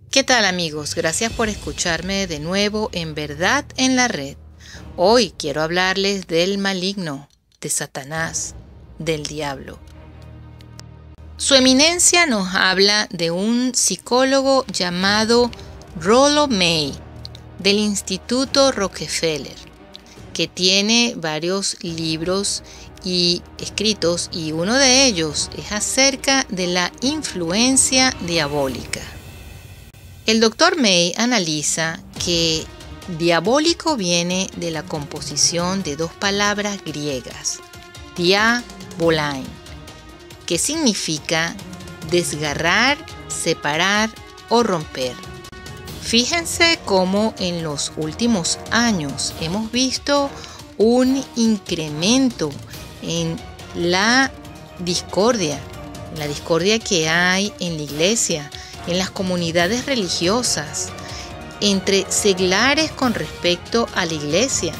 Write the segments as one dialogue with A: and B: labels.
A: ¿Qué tal, amigos? Gracias por escucharme de nuevo en Verdad en la Red. Hoy quiero hablarles del maligno, de Satanás, del diablo. Su eminencia nos habla de un psicólogo llamado Rollo May, del Instituto Rockefeller, que tiene varios libros y escritos, y uno de ellos es acerca de la influencia diabólica. El Dr. May analiza que diabólico viene de la composición de dos palabras griegas, diabolain, que significa desgarrar, separar o romper. Fíjense cómo en los últimos años hemos visto un incremento en la discordia que hay en la iglesia, en las comunidades religiosas, entre seglares con respecto a la iglesia,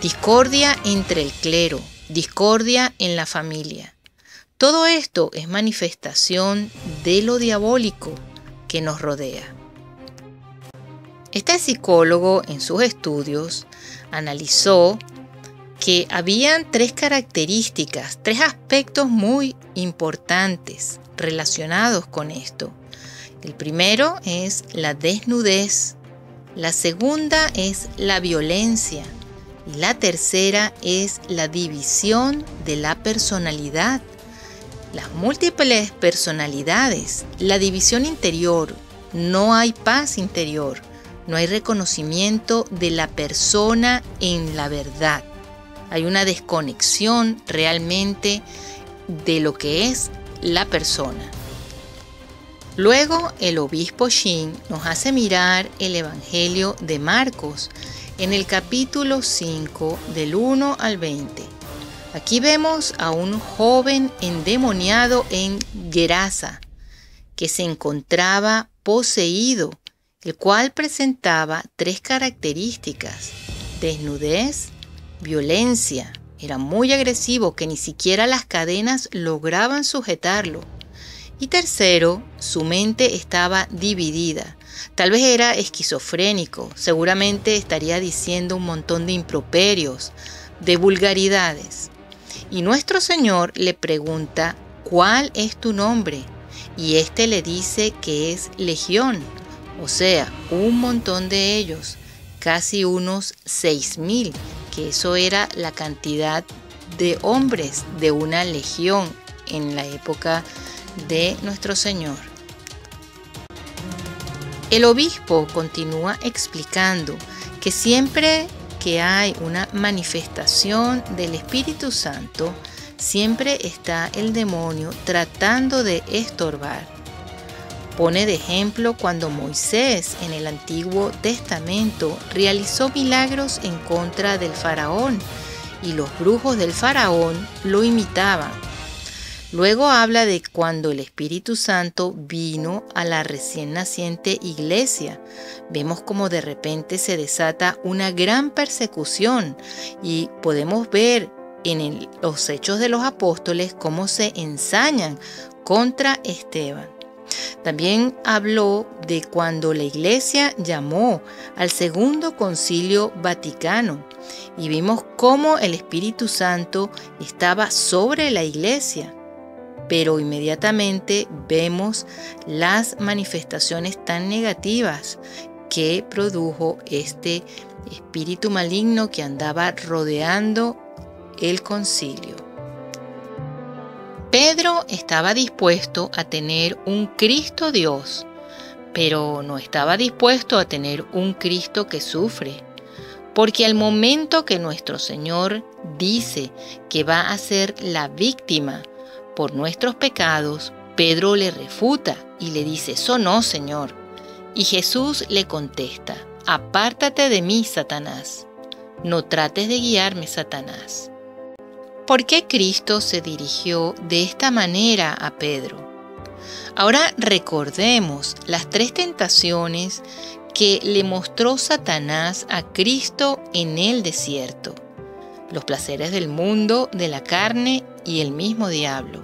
A: discordia entre el clero, discordia en la familia. Todo esto es manifestación de lo diabólico que nos rodea. Este psicólogo en sus estudios analizó que habían tres características, tres aspectos muy importantes relacionados con esto. El primero es la desnudez, la segunda es la violencia y la tercera es la división de la personalidad. Las múltiples personalidades, la división interior, no hay paz interior, no hay reconocimiento de la persona en la verdad. Hay una desconexión realmente de lo que es la persona. Luego el obispo Shin nos hace mirar el Evangelio de Marcos en el capítulo 5 del 1 al 20. Aquí vemos a un joven endemoniado en Gerasa que se encontraba poseído, el cual presentaba tres características: desnudez, violencia, era muy agresivo que ni siquiera las cadenas lograban sujetarlo. Y tercero, su mente estaba dividida. Tal vez era esquizofrénico, seguramente estaría diciendo un montón de improperios, de vulgaridades. Y nuestro Señor le pregunta, ¿cuál es tu nombre? Y éste le dice que es Legión, o sea, un montón de ellos, casi unos 6,000, que eso era la cantidad de hombres de una legión en la época de nuestro Señor. El obispo continúa explicando que siempre que hay una manifestación del Espíritu Santo, siempre está el demonio tratando de estorbar. Pone de ejemplo cuando Moisés en el Antiguo Testamento realizó milagros en contra del faraón y los brujos del faraón lo imitaban. Luego habla de cuando el Espíritu Santo vino a la recién naciente iglesia. Vemos como de repente se desata una gran persecución y podemos ver en los Hechos de los Apóstoles cómo se ensañan contra Esteban. También habló de cuando la iglesia llamó al Segundo Concilio Vaticano y vimos cómo el Espíritu Santo estaba sobre la iglesia. Pero inmediatamente vemos las manifestaciones tan negativas que produjo este espíritu maligno que andaba rodeando el concilio. Pedro estaba dispuesto a tener un Cristo Dios, pero no estaba dispuesto a tener un Cristo que sufre, porque al momento que nuestro Señor dice que va a ser la víctima por nuestros pecados, Pedro le refuta y le dice, «Eso no, Señor». Y Jesús le contesta, «Apártate de mí, Satanás. No trates de guiarme, Satanás». ¿Por qué Cristo se dirigió de esta manera a Pedro? Ahora recordemos las tres tentaciones que le mostró Satanás a Cristo en el desierto: los placeres del mundo, de la carne y el mismo diablo.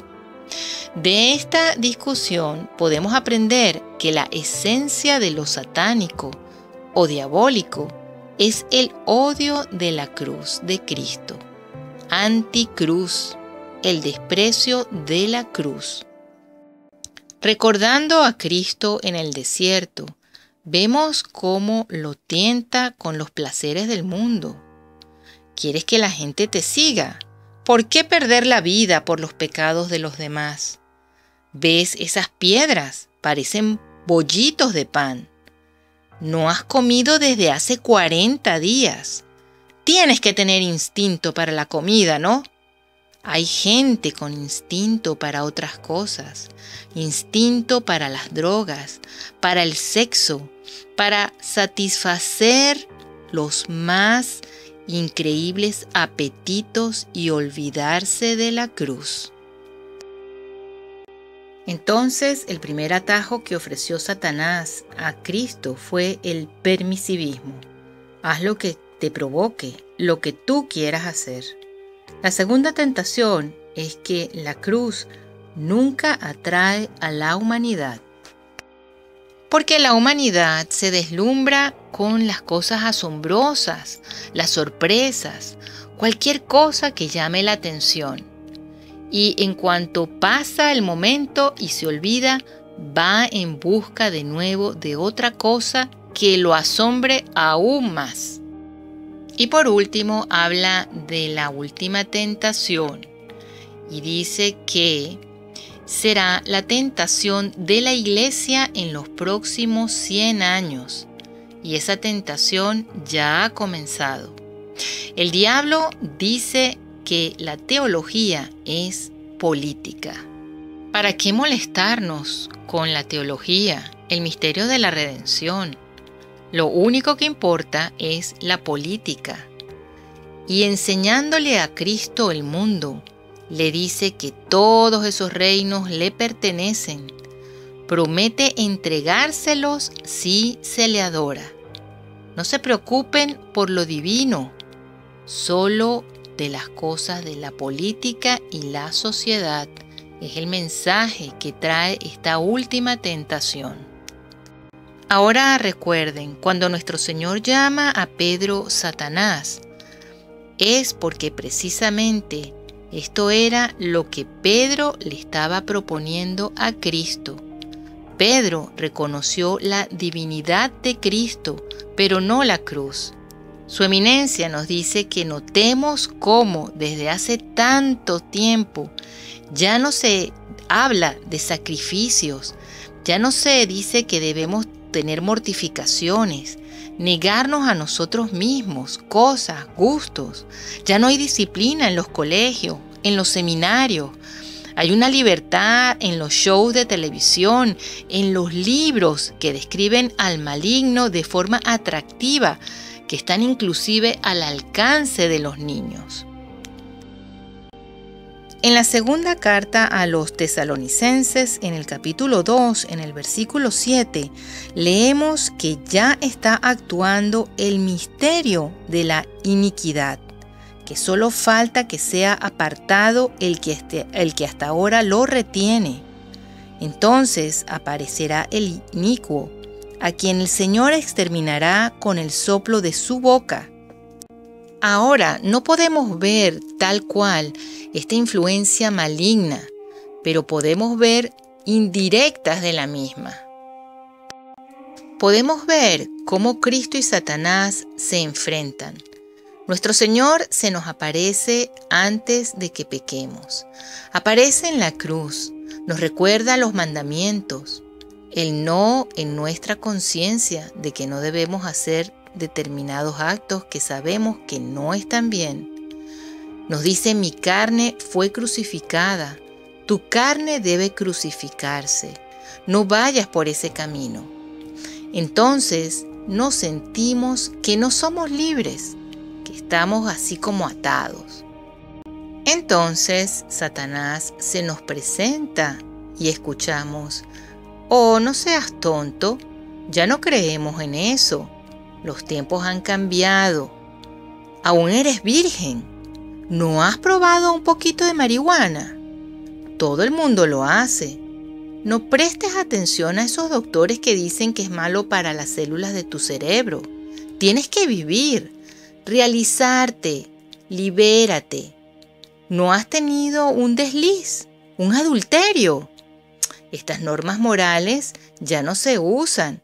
A: De esta discusión podemos aprender que la esencia de lo satánico o diabólico es el odio de la cruz de Cristo, anticruz, el desprecio de la cruz. Recordando a Cristo en el desierto, vemos cómo lo tienta con los placeres del mundo. ¿Quieres que la gente te siga? ¿Por qué perder la vida por los pecados de los demás? ¿Ves esas piedras? Parecen bollitos de pan. No has comido desde hace 40 días. Tienes que tener instinto para la comida, ¿no? Hay gente con instinto para otras cosas, instinto para las drogas, para el sexo, para satisfacer los más increíbles apetitos y olvidarse de la cruz. Entonces, el primer atajo que ofreció Satanás a Cristo fue el permisivismo. Haz lo que te provoque, lo que tú quieras hacer. La segunda tentación es que la cruz nunca atrae a la humanidad, porque la humanidad se deslumbra con las cosas asombrosas, las sorpresas, cualquier cosa que llame la atención. Y en cuanto pasa el momento y se olvida, va en busca de nuevo de otra cosa que lo asombre aún más. Y por último, habla de la última tentación y dice que será la tentación de la iglesia en los próximos 100 años. Y esa tentación ya ha comenzado. El diablo dice que la teología es política. ¿Para qué molestarnos con la teología, el misterio de la redención? Lo único que importa es la política. Y enseñándole a Cristo el mundo, le dice que todos esos reinos le pertenecen. Promete entregárselos si se le adora. No se preocupen por lo divino, solo de las cosas de la política y la sociedad. Es el mensaje que trae esta última tentación. Ahora recuerden, cuando nuestro Señor llama a Pedro Satanás, es porque precisamente esto era lo que Pedro le estaba proponiendo a Cristo. Pedro reconoció la divinidad de Cristo, pero no la cruz. Su eminencia nos dice que notemos cómo desde hace tanto tiempo ya no se habla de sacrificios, ya no se dice que debemos tener mortificaciones, negarnos a nosotros mismos, cosas, gustos. Ya no hay disciplina en los colegios, en los seminarios. Hay una libertad en los shows de televisión, en los libros que describen al maligno de forma atractiva, que están inclusive al alcance de los niños. En la segunda carta a los tesalonicenses, en el capítulo 2, en el versículo 7, leemos que ya está actuando el misterio de la iniquidad, que solo falta que sea apartado el que hasta ahora lo retiene. Entonces aparecerá el inicuo, a quien el Señor exterminará con el soplo de su boca. Ahora no podemos ver tal cual esta influencia maligna, pero podemos ver indirectas de la misma. Podemos ver cómo Cristo y Satanás se enfrentan. Nuestro Señor se nos aparece antes de que pequemos. Aparece en la cruz, nos recuerda los mandamientos, el no en nuestra conciencia de que no debemos hacer determinados actos que sabemos que no están bien. Nos dice: mi carne fue crucificada, tu carne debe crucificarse, no vayas por ese camino. Entonces nos sentimos que no somos libres, que estamos así como atados. Entonces Satanás se nos presenta y escuchamos: oh, no seas tonto, ya no creemos en eso. Los tiempos han cambiado. Aún eres virgen. ¿No has probado un poquito de marihuana? Todo el mundo lo hace. No prestes atención a esos doctores que dicen que es malo para las células de tu cerebro. Tienes que vivir, realizarte, libérate. ¿No has tenido un desliz, un adulterio? Estas normas morales ya no se usan.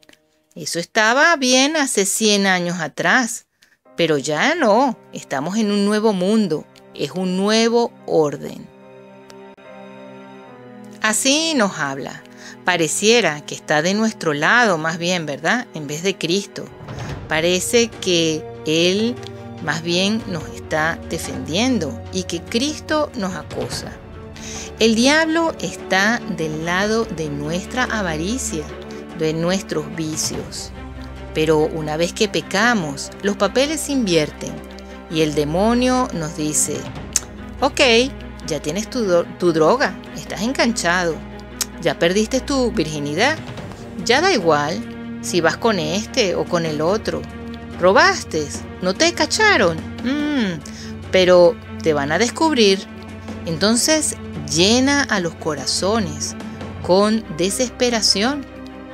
A: Eso estaba bien hace 100 años atrás, pero ya no. Estamos en un nuevo mundo, es un nuevo orden. Así nos habla. Pareciera que está de nuestro lado más bien, ¿verdad? En vez de Cristo. Parece que Él más bien nos está defendiendo y que Cristo nos acosa. El diablo está del lado de nuestra avaricia, de nuestros vicios. Pero una vez que pecamos, los papeles se invierten y el demonio nos dice: ok, ya tienes tu droga, estás enganchado, ya perdiste tu virginidad, ya da igual si vas con este o con el otro. Robaste, no te cacharon, pero te van a descubrir. Entonces llena a los corazones con desesperación,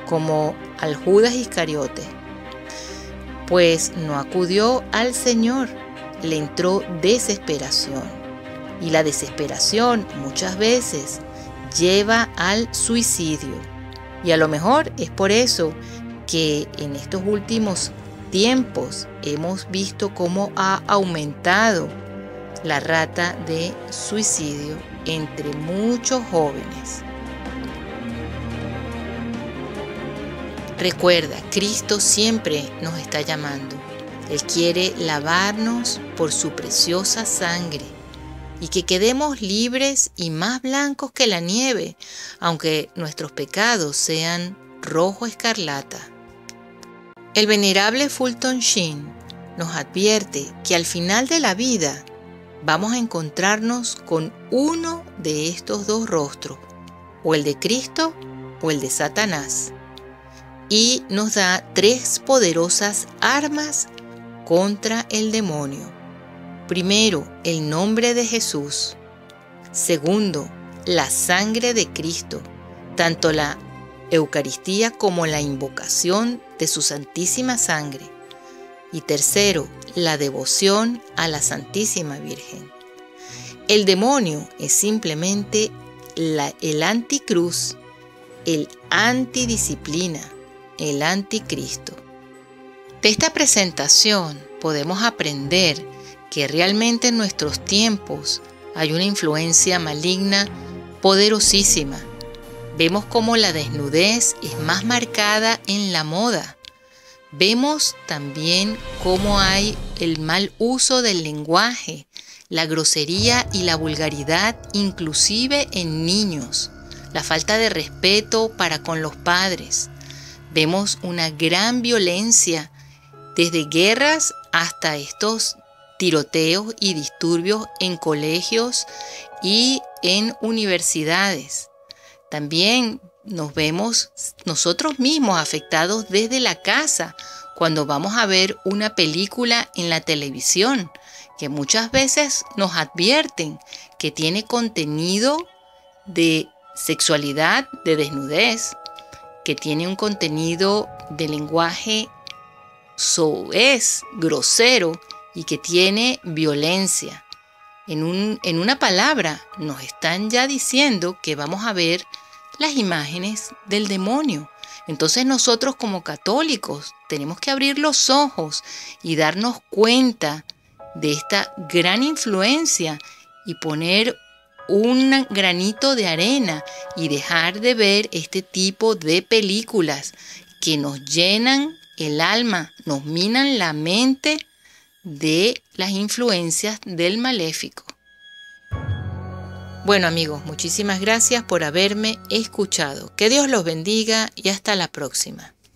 A: como al Judas Iscariote. Pues no acudió al Señor, le entró desesperación. Y la desesperación muchas veces lleva al suicidio. Y a lo mejor es por eso que en estos últimos tiempos hemos visto cómo ha aumentado la rata de suicidio entre muchos jóvenes. Recuerda, Cristo siempre nos está llamando. Él quiere lavarnos por su preciosa sangre y que quedemos libres y más blancos que la nieve, aunque nuestros pecados sean rojo escarlata. El venerable Fulton Sheen nos advierte que al final de la vida vamos a encontrarnos con uno de estos dos rostros, o el de Cristo o el de Satanás, y nos da 3 poderosas armas contra el demonio. Primero, el nombre de Jesús. Segundo, la sangre de Cristo, tanto la Eucaristía como la invocación de su santísima sangre. Y tercero, la devoción a la Santísima Virgen. El demonio es simplemente el anticruz, el antidisciplina, el anticristo. De esta presentación podemos aprender que realmente en nuestros tiempos hay una influencia maligna poderosísima. Vemos cómo la desnudez es más marcada en la moda. Vemos también cómo hay el mal uso del lenguaje, la grosería y la vulgaridad, inclusive en niños, la falta de respeto para con los padres. Vemos una gran violencia, desde guerras hasta estos tiroteos y disturbios en colegios y en universidades. También nos vemos nosotros mismos afectados desde la casa cuando vamos a ver una película en la televisión, que muchas veces nos advierten que tiene contenido de sexualidad, de desnudez, que tiene un contenido de lenguaje soez, grosero, y que tiene violencia. En una palabra, nos están ya diciendo que vamos a ver las imágenes del demonio. Entonces nosotros como católicos tenemos que abrir los ojos y darnos cuenta de esta gran influencia y poner un granito de arena y dejar de ver este tipo de películas que nos llenan el alma, nos minan la mente de las influencias del maléfico. Bueno amigos, muchísimas gracias por haberme escuchado. Que Dios los bendiga y hasta la próxima.